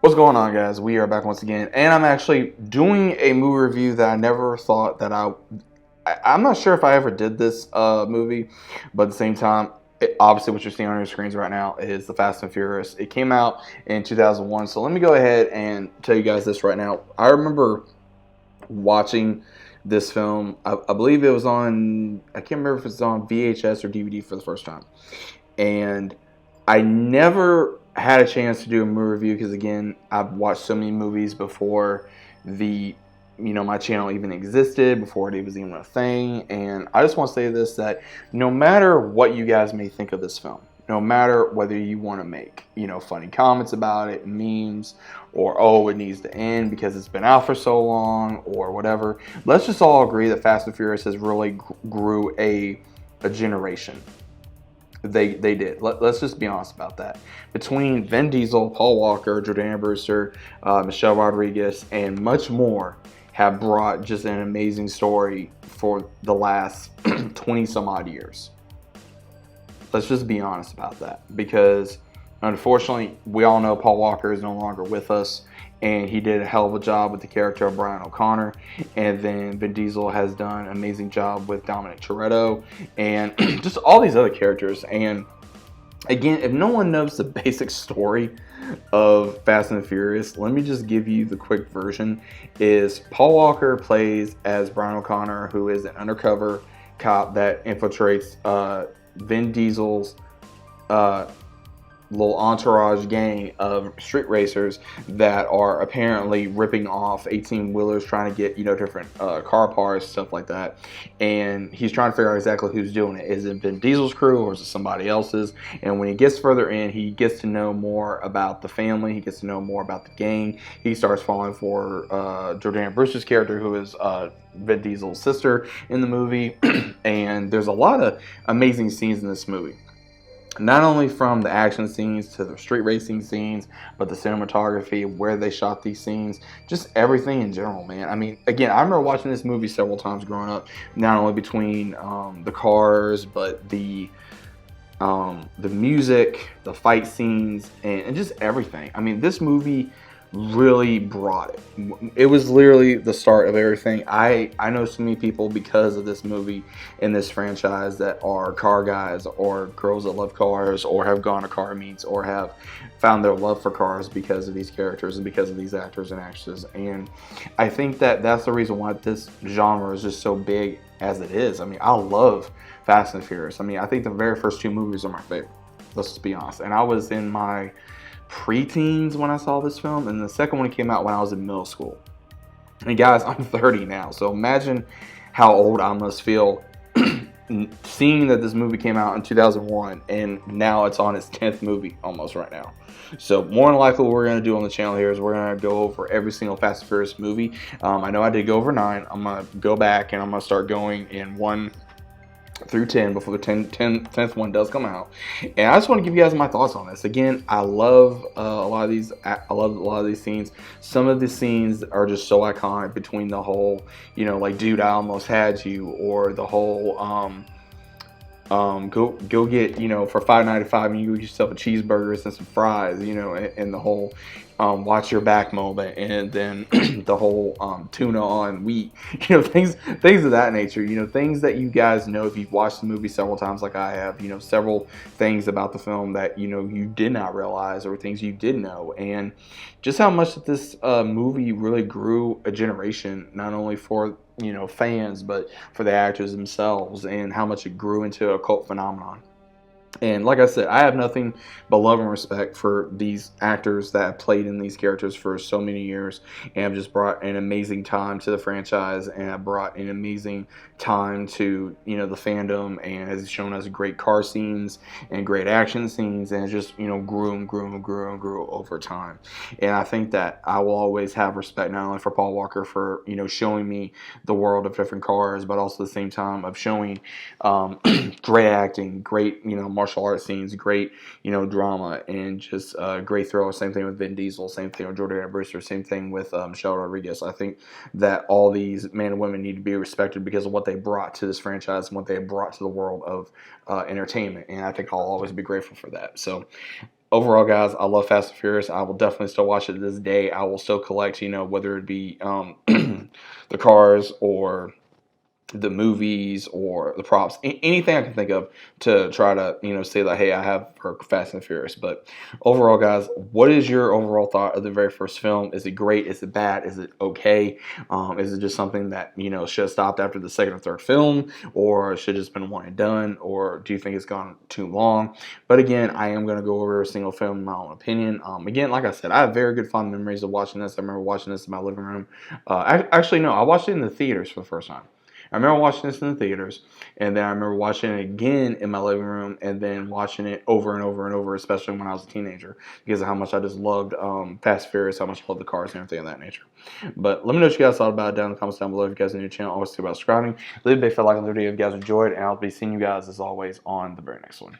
What's going on, guys? We are back once again, and I'm actually doing a movie review that I never thought that I'm not sure if I ever did this movie, but at the same time, obviously what you're seeing on your screens right now is the Fast and Furious. It came out in 2001, so let me go ahead and tell you guys this right now. I remember watching this film. I believe it was on. I can't remember if it's on VHS or DVD for the first time, and I never had a chance to do a movie review because again, I've watched so many movies before the my channel even existed, before it was even a thing. And I just want to say this, that no matter what you guys may think of this film, no matter whether you want to make funny comments about it, memes, or oh, it needs to end because it's been out for so long, or whatever, let's just all agree that Fast and Furious has really grew a generation. They did. Let's just be honest about that. Between Vin Diesel, Paul Walker, Jordana Brewster, Michelle Rodriguez, and much more, have brought just an amazing story for the last 20 some odd years. Let's just be honest about that, because unfortunately we all know Paul Walker is no longer with us, and he did a hell of a job with the character of Brian O'Connor. And then Vin Diesel has done an amazing job with Dominic Toretto and just all these other characters. And again, if no one knows the basic story of Fast and the Furious, let me just give you the quick version. Is Paul Walker plays as Brian O'Connor, who is an undercover cop that infiltrates Vin Diesel's little entourage gang of street racers that are apparently ripping off 18-wheelers, trying to get different car parts, stuff like that. And he's trying to figure out exactly who's doing it. Is it Vin Diesel's crew or is it somebody else's? And when he gets further in, he gets to know more about the family. He gets to know more about the gang. He starts falling for Jordana Brewster's character, who is Vin Diesel's sister in the movie. And there's a lot of amazing scenes in this movie. Not only from the action scenes to the street racing scenes, but the cinematography, where they shot these scenes, just everything in general, man. I mean, again, I remember watching this movie several times growing up, not only between the cars, but the music, the fight scenes, and just everything. I mean, this movie really brought it. It was literally the start of everything. I know so many people because of this movie and this franchise that are car guys or girls that love cars, or have gone to car meets, or have found their love for cars because of these characters and because of these actors and actresses. And I think that that's the reason why this genre is just so big as it is. I mean, I love Fast and Furious. I mean, I think the very first two movies are my favorite. Let's just be honest. And I was in my preteens when I saw this film, and the second one came out when I was in middle school. And guys, I'm 30 now, so imagine how old I must feel seeing that this movie came out in 2001, and now it's on its 10th movie almost right now. So more than likely what we're going to do on the channel here is we're going to go over every single Fast and Furious movie. I know I did go over 9. I'm going to go back and I'm going to start going in 1 through 10 before the 10th one does come out. And I just want to give you guys my thoughts on this. Again, I love a lot of these. I love a lot of these scenes. Some of the scenes are just so iconic, between the whole, like, dude, I almost had you, or the whole go get, for $5.95 and you get yourself a cheeseburger and some fries, and the whole watch your back moment, and then the whole tuna on wheat, things of that nature, things that you guys know if you've watched the movie several times like I have, several things about the film that you did not realize, or things you did know. And just how much that this movie really grew a generation, not only for fans, but for the actors themselves, and how much it grew into a cult phenomenon. And like I said, I have nothing but love and respect for these actors that have played in these characters for so many years, and have just brought an amazing time to the franchise, and have brought an amazing time to the fandom, and has shown us great car scenes and great action scenes, and it's just grew and grew and grew and grew over time. And I think that I will always have respect, not only for Paul Walker for showing me the world of different cars, but also at the same time of showing great acting, great martial arts scenes, great drama, and just great throw. Same thing with Vin Diesel, same thing with Jordana Brewster, same thing with Michelle Rodriguez. I think that all these men and women need to be respected because of what they brought to this franchise and what they brought to the world of entertainment, and I think I'll always be grateful for that. So overall, guys, I love Fast and Furious. I will definitely still watch it to this day. I will still collect, whether it be the cars or the movies or the props, anything I can think of to try to, say that, hey, I have for Fast and Furious. But overall, guys, what is your overall thought of the very first film? Is it great? Is it bad? Is it okay? Is it just something that, should have stopped after the second or third film, or should have just been one and done? Or do you think it's gone too long? But again, I am going to go over a single film in my own opinion. Again, like I said, I have very good fond memories of watching this. I remember watching this in my living room. Actually, no, I watched it in the theaters for the first time. I remember watching this in the theaters, and then I remember watching it again in my living room, and then watching it over and over and over, especially when I was a teenager, because of how much I just loved Fast and Furious, how much I loved the cars and everything of that nature. But let me know what you guys thought about it down in the comments down below. If you guys are new to the channel, always think about subscribing. Leave a big fat like on the video if you guys enjoyed, and I'll be seeing you guys, as always, on the very next one.